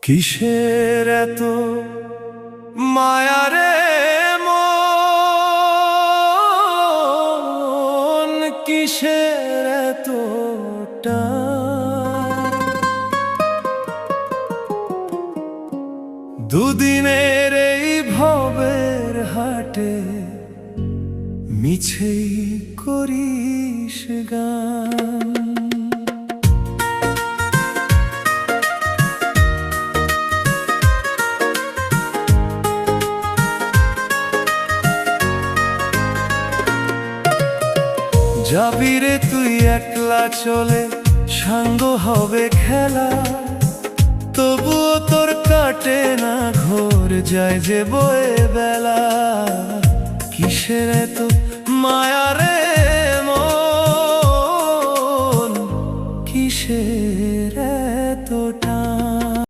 কিসের এত মায়া রে মন, কিসের এত টান? দুদিনের এই ভবের হাটে মিছেই করিস গান। যাবি রে তুই একলা চলে, সাঙ্গ হবে খেলা, তবুও তোর কাটে না ঘোর, যায় যে বয়ে বেলা। কিসের এত মায়া রে